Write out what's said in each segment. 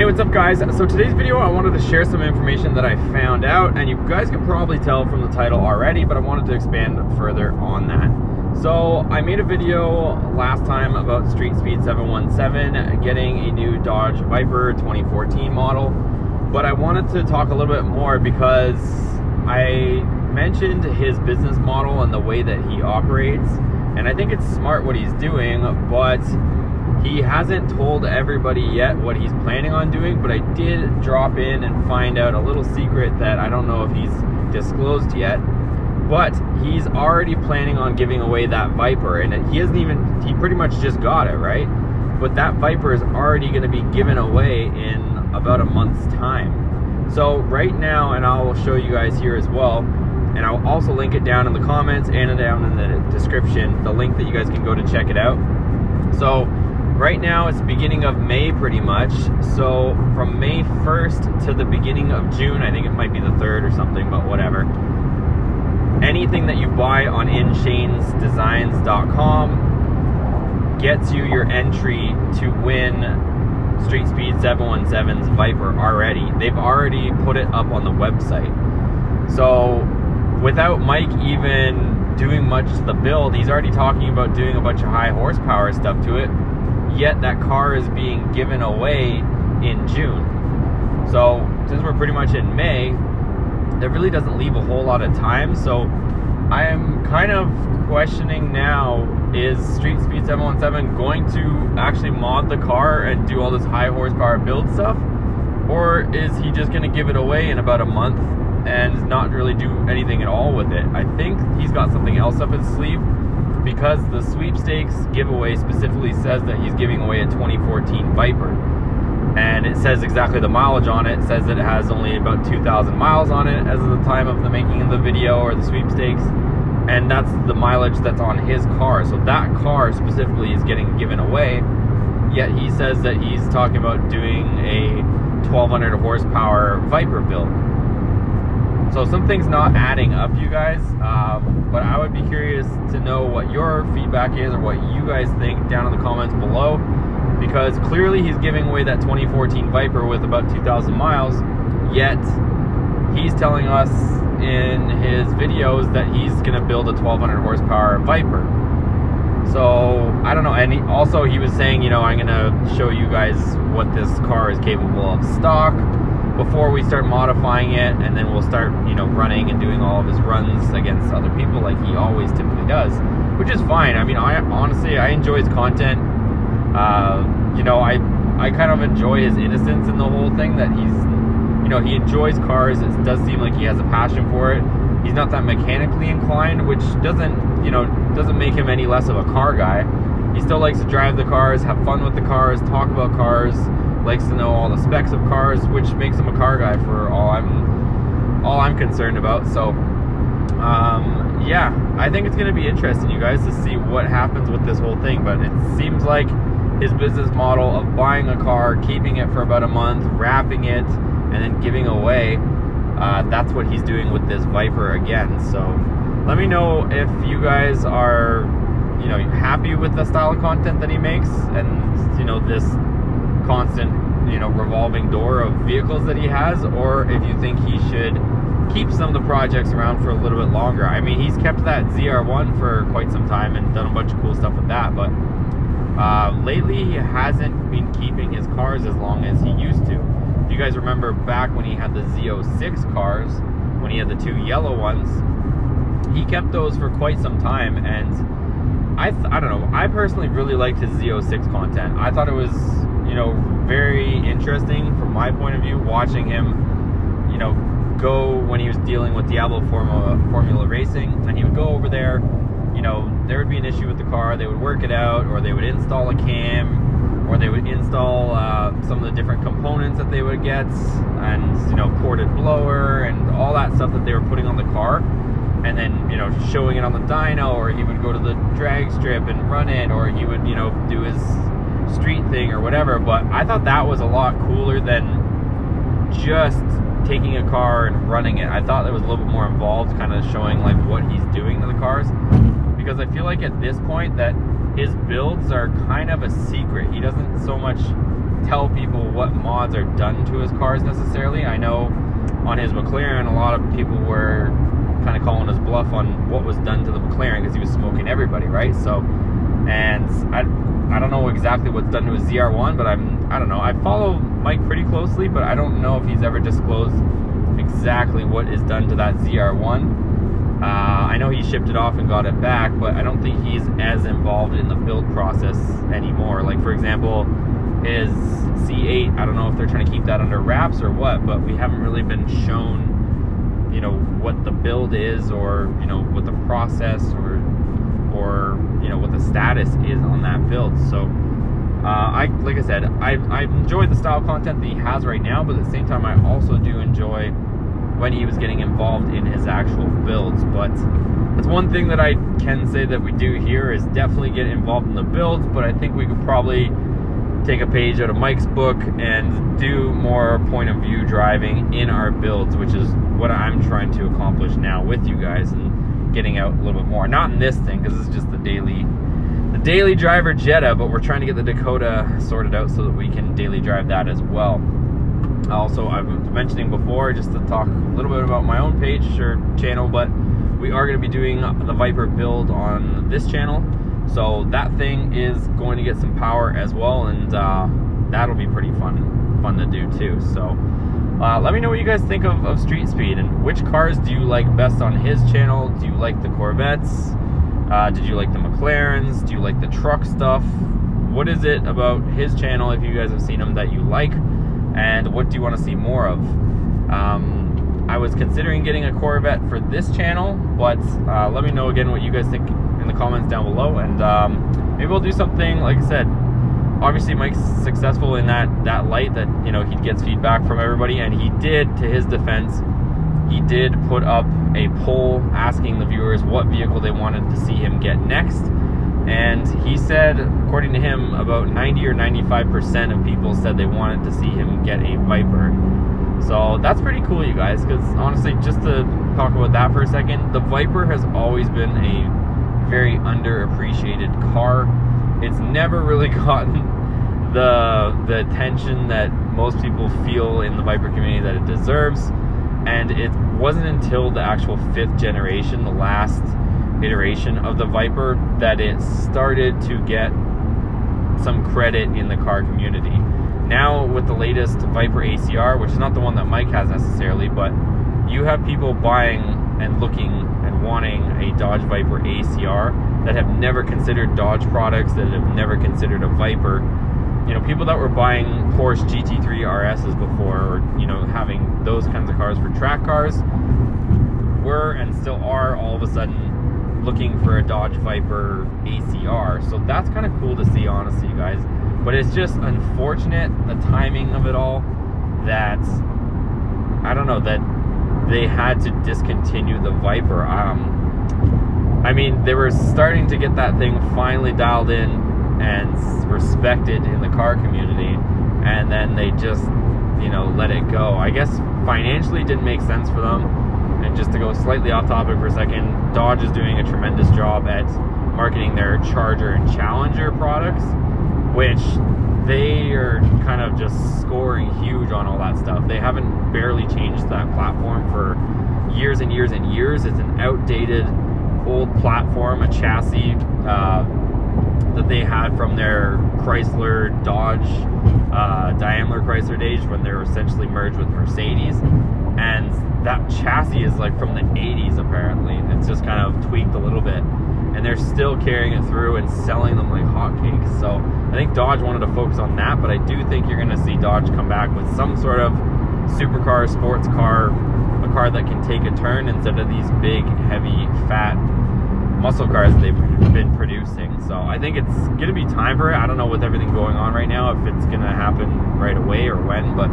Hey, what's up guys? So today's video I wanted to share some information that I found out, and you guys can probably tell from the title already, but I wanted to expand further on that. So I made a video last time about StreetSpeed717 getting a new Dodge Viper 2014 model, but I wanted to talk a little bit more because I mentioned his business model and the way that he operates, and I think it's smart what he's doing, but he hasn't told everybody yet what he's planning on doing. But I did drop in and find out a little secret that I don't know if he's disclosed yet, but he's already planning on giving away that Viper, and he pretty much just got it, right? But that Viper is already going to be given away in about a month's time. So right now, and I'll show you guys here as well, and I'll also link it down in the comments and down in the description, the link that you guys can go to check it out. So right now it's beginning of May pretty much, so from May 1st to the beginning of June, I think it might be the 3rd or something, but whatever, anything that you buy on inshanedesigns.com gets you your entry to win StreetSpeed717's Viper already. They've already put it up on the website. So without Mike even doing much to the build, he's already talking about doing a bunch of high horsepower stuff to it. Yet that car is being given away in June. So since we're pretty much in May, that really doesn't leave a whole lot of time. So I am kind of questioning now, is StreetSpeed717 going to actually mod the car and do all this high horsepower build stuff? Or is he just going to give it away in about a month and not really do anything at all with it? I think he's got something else up his sleeve, because the sweepstakes giveaway specifically says that he's giving away a 2014 Viper, and it says exactly the mileage on it. It says that it has only about 2,000 miles on it as of the time of the making of the video or the sweepstakes, and that's the mileage that's on his car. So that car specifically is getting given away, yet he says that he's talking about doing a 1,200 horsepower Viper build. So something's not adding up, you guys, but I would be curious to know what your feedback is or what you guys think down in the comments below, because clearly he's giving away that 2014 Viper with about 2,000 miles, yet he's telling us in his videos that he's going to build a 1,200 horsepower Viper. So I don't know. And he was saying, you know, I'm going to show you guys what this car is capable of stock before we start modifying it, and then we'll start, you know, running and doing all of his runs against other people like he always typically does, which is fine. I mean, I honestly enjoy his content. You know, I kind of enjoy his innocence in the whole thing, that he's, you know, he enjoys cars. It does seem like he has a passion for it. He's not that mechanically inclined, which doesn't make him any less of a car guy. He still likes to drive the cars, have fun with the cars, talk about cars, likes to know all the specs of cars, which makes him a car guy for all I'm concerned about. So yeah, I think it's going to be interesting, you guys, to see what happens with this whole thing. But it seems like his business model of buying a car, keeping it for about a month, wrapping it, and then giving away, that's what he's doing with this Viper again. So let me know if you guys are, you know, happy with the style of content that he makes, and, you know, this constant, you know, revolving door of vehicles that he has, or if you think he should keep some of the projects around for a little bit longer. I mean, he's kept that ZR1 for quite some time and done a bunch of cool stuff with that, but lately he hasn't been keeping his cars as long as he used to. If you guys remember back when he had the Co6 cars, when he had the two yellow ones, he kept those for quite some time, and I don't know, I personally really liked his Z06 content. I thought it was, you know, very interesting from my point of view, watching him, you know, go when he was dealing with Diablo Formula Racing, and he would go over there, you know, there would be an issue with the car, they would work it out, or they would install a cam, or they would install some of the different components that they would get, and, you know, ported blower and all that stuff that they were putting on the car, and then, you know, showing it on the dyno, or he would go to the drag strip and run it, or he would, you know, do his street thing or whatever. But I thought that was a lot cooler than just taking a car and running it. I thought it was a little bit more involved, kind of showing like what he's doing to the cars, because I feel like at this point that his builds are kind of a secret. He doesn't so much tell people what mods are done to his cars necessarily. I know on his McLaren, a lot of people were kind of calling his bluff on what was done to the McLaren because he was smoking everybody, right? So, and I don't know exactly what's done to his ZR1, but I don't know. I follow Mike pretty closely, but I don't know if he's ever disclosed exactly what is done to that ZR1. I know he shipped it off and got it back, but I don't think he's as involved in the build process anymore. Like, for example, his C8, I don't know if they're trying to keep that under wraps or what, but we haven't really been shown, you know, what the build is, or, you know, what the process or you know, what the status is on that build. So like I said, I enjoy the style content that he has right now, but at the same time I also do enjoy when he was getting involved in his actual builds. But that's one thing that I can say that we do here, is definitely get involved in the builds, but I think we could probably take a page out of Mike's book and do more point of view driving in our builds, which is what I'm trying to accomplish now with you guys, and getting out a little bit more. Not in this thing, because it's just the daily driver Jetta, but we're trying to get the Dakota sorted out so that we can daily drive that as well. Also, I was mentioning before, just to talk a little bit about my own page or channel, but we are going to be doing the Viper build on this channel, so that thing is going to get some power as well, and that'll be pretty fun to do too. So let me know what you guys think of Street Speed, and which cars do you like best on his channel. Do you like the Corvettes? Did you like the McLarens? Do you like the truck stuff? What is it about his channel, if you guys have seen him, that you like? And what do you want to see more of? I was considering getting a Corvette for this channel, but let me know again what you guys think in the comments down below, and maybe we'll do something. Like I said, obviously Mike's successful in that light, that, you know, he gets feedback from everybody, and he did, to his defense, he did put up a poll asking the viewers what vehicle they wanted to see him get next. And he said, according to him, about 90 or 95% of people said they wanted to see him get a Viper. So that's pretty cool, you guys, because honestly, just to talk about that for a second, the Viper has always been a very underappreciated car. It's never really gotten the attention that most people feel in the Viper community that it deserves. And it wasn't until the actual 5th generation, the last iteration of the Viper, that it started to get some credit in the car community. Now with the latest Viper ACR, which is not the one that Mike has necessarily, but you have people buying and looking and wanting a Dodge Viper ACR that have never considered Dodge products, that have never considered a Viper. You know, people that were buying Porsche GT3 RSs before, or, you know, having those kinds of cars for track cars, were and still are all of a sudden looking for a Dodge Viper ACR. So that's kind of cool to see, honestly, you guys. But it's just unfortunate, the timing of it all, that I don't know, that they had to discontinue the Viper. I mean, they were starting to get that thing finally dialed in and respected in the car community, and then they just, you know, let it go. I guess financially it didn't make sense for them. And just to go slightly off topic for a second, Dodge is doing a tremendous job at marketing their Charger and Challenger products, which they are kind of just scoring huge on all that stuff. They haven't barely changed that platform for years and years and years. It's an outdated old platform, a chassis that they had from their Chrysler, Dodge, Daimler Chrysler days, when they were essentially merged with Mercedes. And that chassis is like from the 80s apparently. It's just kind of tweaked a little bit, and they're still carrying it through and selling them like hotcakes. So I think Dodge wanted to focus on that, but I do think you're going to see Dodge come back with some sort of supercar, sports car, a car that can take a turn instead of these big, heavy, fat muscle cars that they've been producing. So I think it's going to be time for it. I don't know with everything going on right now if it's going to happen right away or when, but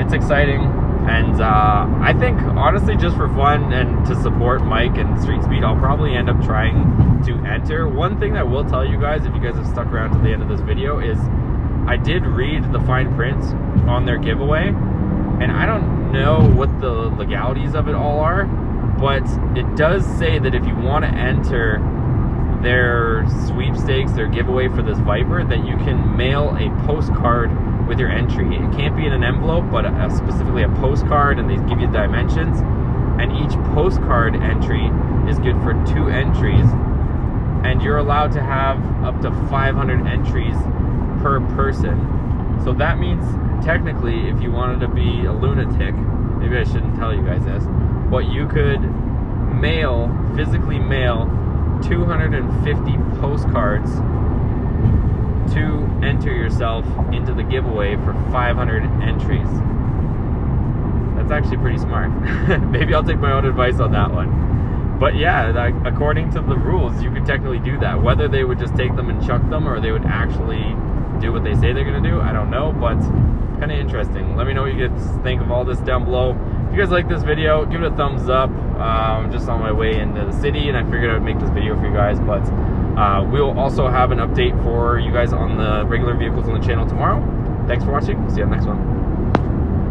it's exciting. And I think, honestly, just for fun and to support Mike and Street Speed, I'll probably end up trying to enter. One thing I will tell you guys, if you guys have stuck around to the end of this video, is I did read the fine print on their giveaway, and I don't know what the legalities of it all are, but it does say that if you want to enter their sweepstakes, their giveaway for this VIPER, that you can mail a postcard with your entry. It can't be in an envelope, but specifically a postcard, and they give you dimensions. And each postcard entry is good for 2 entries, and you're allowed to have up to 500 entries per person. So that means technically, if you wanted to be a lunatic, maybe I shouldn't tell you guys this, but you could physically mail 250 postcards to enter yourself into the giveaway for 500 entries. That's actually pretty smart. Maybe I'll take my own advice on that one. But yeah, according to the rules, you could technically do that. Whether they would just take them and chuck them, or they would actually do what they say they're gonna do, I don't know, but kind of interesting. Let me know what you guys think of all this down below. If you guys like this video, give it a thumbs up. I'm just on my way into the city, and I figured I would make this video for you guys, but we'll also have an update for you guys on the regular vehicles on the channel tomorrow. Thanks for watching. See you on the next one.